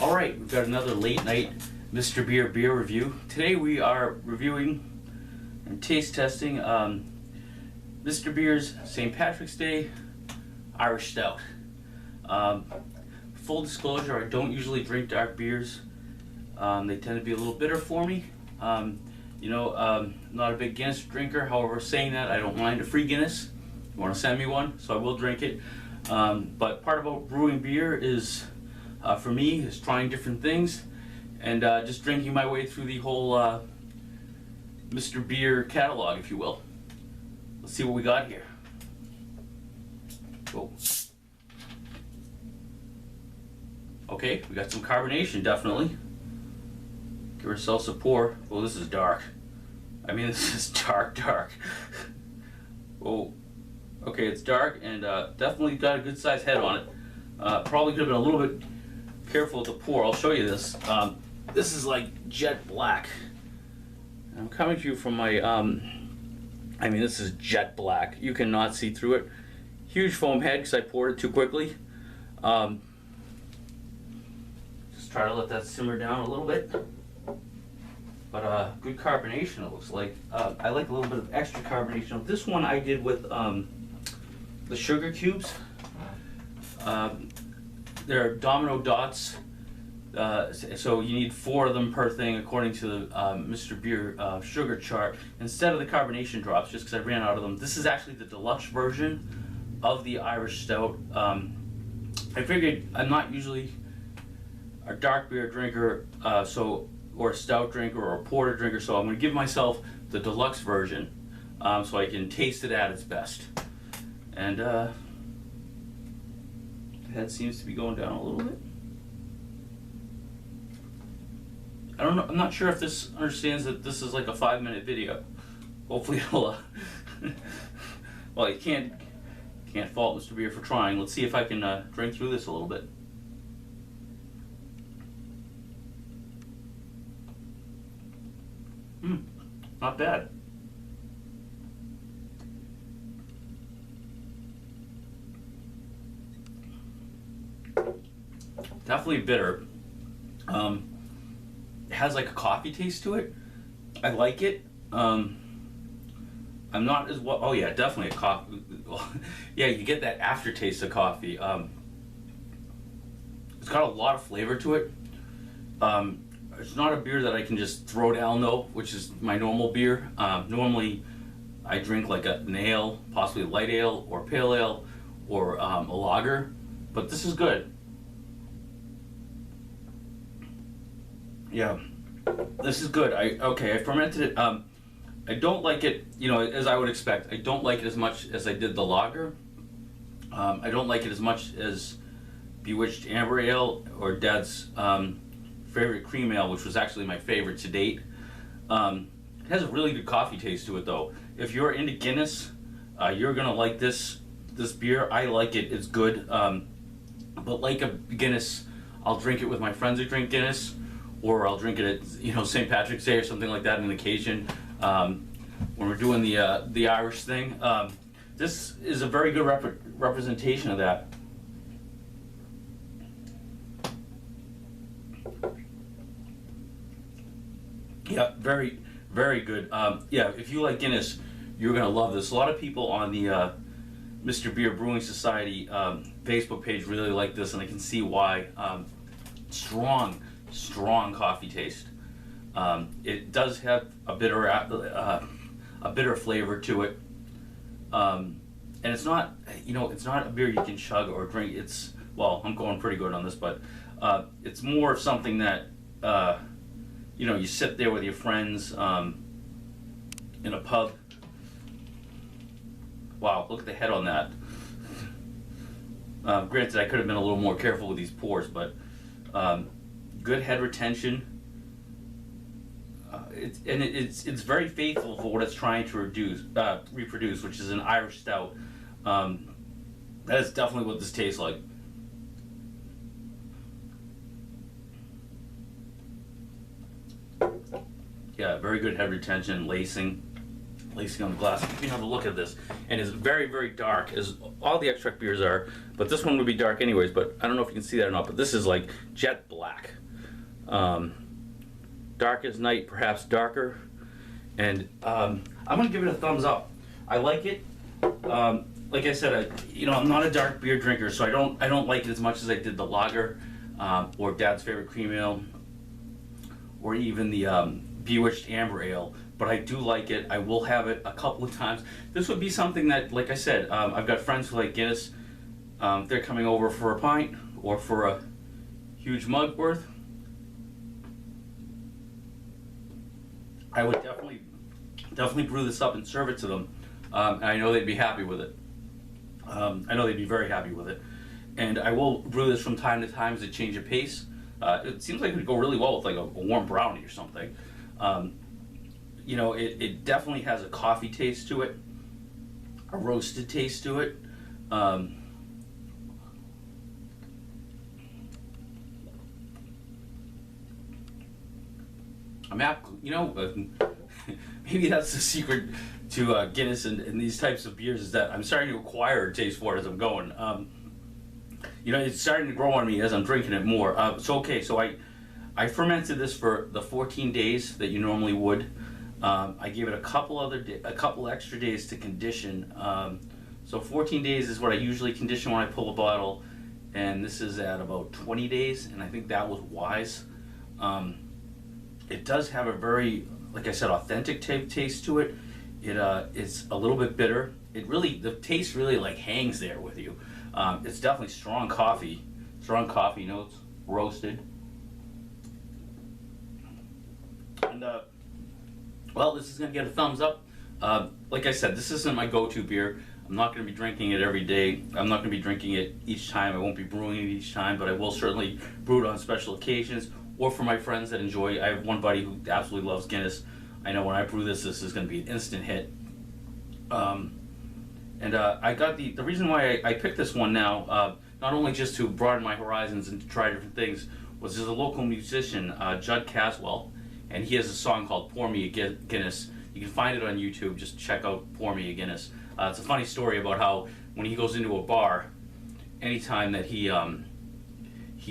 Alright, we've got another late night Mr. Beer beer review. Today we are reviewing and taste testing Mr. Beer's St. Patrick's Day Irish Stout. Full disclosure, I don't usually drink dark beers. They tend to be a little bitter for me. Not a big Guinness drinker. However, saying that, I don't mind a free Guinness. You want to send me one, so I will drink it. But part about brewing beer is, for me, is trying different things and just drinking my way through the whole Mr. Beer catalog, if you will. Let's see what we got here. Whoa. Okay, we got some carbonation, definitely. Give ourselves a pour. Oh, this is dark. I mean, this is dark. Whoa. Okay, it's dark and definitely got a good sized head on it. Probably could have been a little bit careful with the pour. I'll show you this. This is like jet black. I'm coming to you from my, this is jet black. You cannot see through it. Huge foam head because I poured it too quickly. Just try to let that simmer down a little bit. But good carbonation, it looks like. I like a little bit of extra carbonation. This one I did with the sugar cubes. They're domino dots, so you need 4 of them per thing according to the Mr. Beer sugar chart, instead of the carbonation drops, just because I ran out of them. This is actually the deluxe version of the Irish Stout. I figured I'm not usually a dark beer drinker, or a stout drinker or a porter drinker, so I'm going to give myself the deluxe version so I can taste it at its best. And the head seems to be going down a little bit. I don't know, I'm not sure if this understands that this is like a 5-minute video. Hopefully it'll well, you can't fault Mr. Beer for trying. Let's see if I can drink through this a little bit. Not bad. Definitely bitter. It has like a coffee taste to it. I like it. I'm not as well. Oh yeah, definitely a coffee. Yeah, you get that aftertaste of coffee. It's got a lot of flavor to it. It's not a beer that I can just throw down though, which is my normal beer. Normally I drink like an ale, possibly a light ale or pale ale or a lager, but this is good. Yeah, this is good. I fermented it. I don't like it, as I would expect. I don't like it as much as I did the lager. I don't like it as much as Bewitched Amber Ale or Dad's favorite cream ale, which was actually my favorite to date. It has a really good coffee taste to it though. If you're into Guinness, you're gonna like this beer. I like it, it's good. But like a Guinness, I'll drink it with my friends who drink Guinness, or I'll drink it at St. Patrick's Day or something like that on occasion, when we're doing the Irish thing. This is a very good representation of that. Yeah, very, very good. Yeah, if you like Guinness, you're gonna love this. A lot of people on the Mr. Beer Brewing Society Facebook page really like this, and I can see why. Strong coffee taste. It does have a bitter flavor to it, and it's not, it's not a beer you can chug or drink. I'm going pretty good on this, but it's more of something that you sit there with your friends in a pub. Wow, look at the head on that. Granted, I could have been a little more careful with these pours, but good head retention. It's very faithful for what it's trying to reproduce, which is an Irish Stout. That is definitely what this tastes like. Yeah, very good head retention, lacing. lacing on the glass. Give me another look at this. And it's very, very dark, as all the extract beers are. But this one would be dark anyways, but I don't know if you can see that or not, but this is like jet black. Dark as night, perhaps darker. And I'm gonna give it a thumbs up. I like it. Like I said, I'm not a dark beer drinker, so I don't like it as much as I did the lager, or Dad's Favorite Cream Ale, or even the Bewitched Amber Ale. But I do like it. I will have it a couple of times. This would be something that, like I said, I've got friends who like Guinness. They're coming over for a pint or for a huge mug worth. I would definitely brew this up and serve it to them. And I know they'd be happy with it. I know they'd be very happy with it. And I will brew this from time to time as a change of pace. It seems like it would go really well with like a warm brownie or something. It definitely has a coffee taste to it, a roasted taste to it. Maybe that's the secret to Guinness and these types of beers, is that I'm starting to acquire a taste for it as I'm going. It's starting to grow on me as I'm drinking it more. So I fermented this for the 14 days that you normally would. I gave it a couple extra days to condition. So 14 days is what I usually condition when I pull a bottle, and this is at about 20 days, and I think that was wise. It does have a very, like I said, authentic taste to it. It's a little bit bitter. The taste really like hangs there with you. It's definitely strong coffee notes, roasted. And this is gonna get a thumbs up. Like I said, this isn't my go-to beer. I'm not gonna be drinking it every day. I'm not gonna be drinking it each time. I won't be brewing it each time, but I will certainly brew it on special occasions or for my friends that enjoy. I have one buddy who absolutely loves Guinness. I know when I brew this is gonna be an instant hit. I got the reason why I picked this one now, not only just to broaden my horizons and to try different things, was there's a local musician, Jud Caswell, and he has a song called Pour Me A Guinness. You can find it on YouTube. Just check out Pour Me A Guinness. It's a funny story about how when he goes into a bar, anytime that he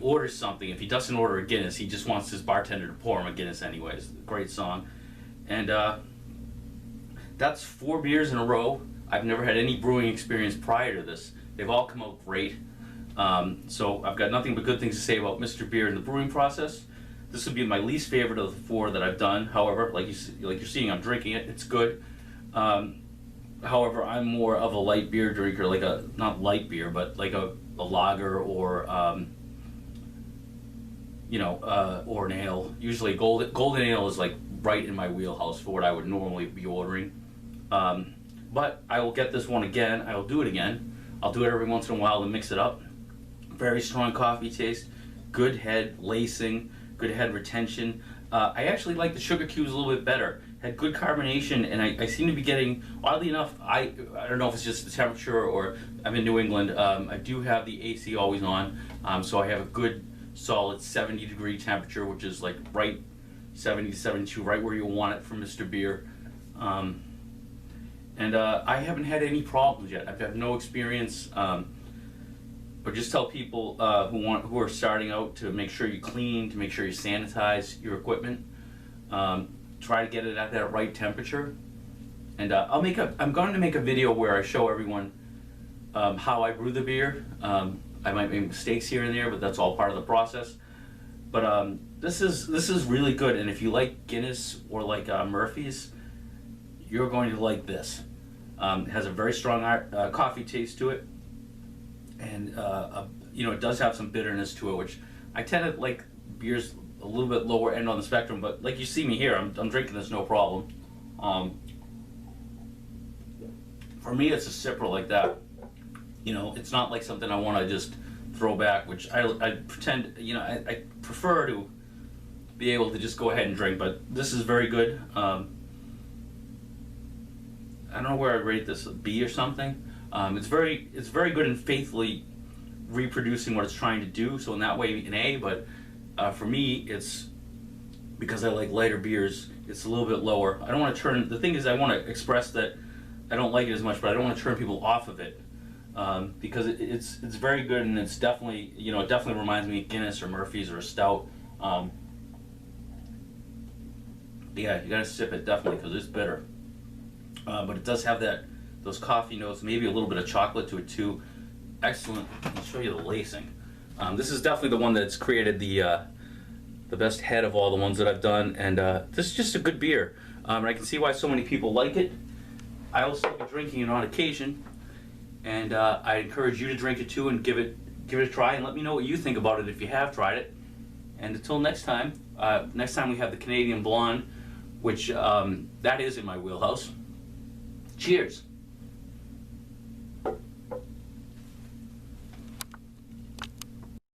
orders something, if he doesn't order a Guinness, he just wants his bartender to pour him a Guinness anyways. Great song. And that's 4 beers in a row. I've never had any brewing experience prior to this. They've all come out great. So I've got nothing but good things to say about Mr. Beer in the brewing process. This would be my least favorite of the 4 that I've done. However, like you're seeing, I'm drinking it. It's good. However, I'm more of a light beer drinker, not light beer, but like a lager or or an ale. Usually golden ale is like right in my wheelhouse for what I would normally be ordering. But I will get this one again. I will do it again. I'll do it every once in a while to mix it up. Very strong coffee taste, good head lacing, good head retention. I actually like the sugar cubes a little bit better. Had good carbonation, and I seem to be getting, oddly enough, I don't know if it's just the temperature or I'm in New England. I do have the AC always on, so I have a good solid 70-degree temperature, which is like right 70 to 72, right where you want it for Mr. Beer. I haven't had any problems yet. I've had no experience. But just tell people who are starting out to make sure you clean, to make sure you sanitize your equipment. Try to get it at that right temperature. And I'm going to make a video where I show everyone how I brew the beer. I might make mistakes here and there, but that's all part of the process. But this is really good, and if you like Guinness or like Murphy's, you're going to like this. It has a very strong coffee taste to it, and it does have some bitterness to it, which I tend to like beers a little bit lower end on the spectrum. But like you see me here, I'm drinking this no problem. For me, it's a sipper like that. It's not like something I want to just throw back, which I pretend, I prefer to be able to just go ahead and drink, but this is very good. I don't know where I rate this, a B or something. It's very good in faithfully reproducing what it's trying to do, so in that way an A, but for me, it's because I like lighter beers, it's a little bit lower. I don't want to turn, the thing is I want to express that I don't like it as much, but I don't want to turn people off of it. Because it's very good, and it's definitely, you know, it definitely reminds me of Guinness or Murphy's or a Stout. Yeah, you gotta sip it definitely because it's bitter. But it does have those coffee notes, maybe a little bit of chocolate to it too. Excellent. I'll show you the lacing. This is definitely the one that's created the best head of all the ones that I've done, and this is just a good beer. And I can see why so many people like it. I will still be drinking it on occasion, and I encourage you to drink it too and give it a try, and let me know what you think about it if you have tried it. And until next time we have the Canadian Blonde, which that is in my wheelhouse. Cheers.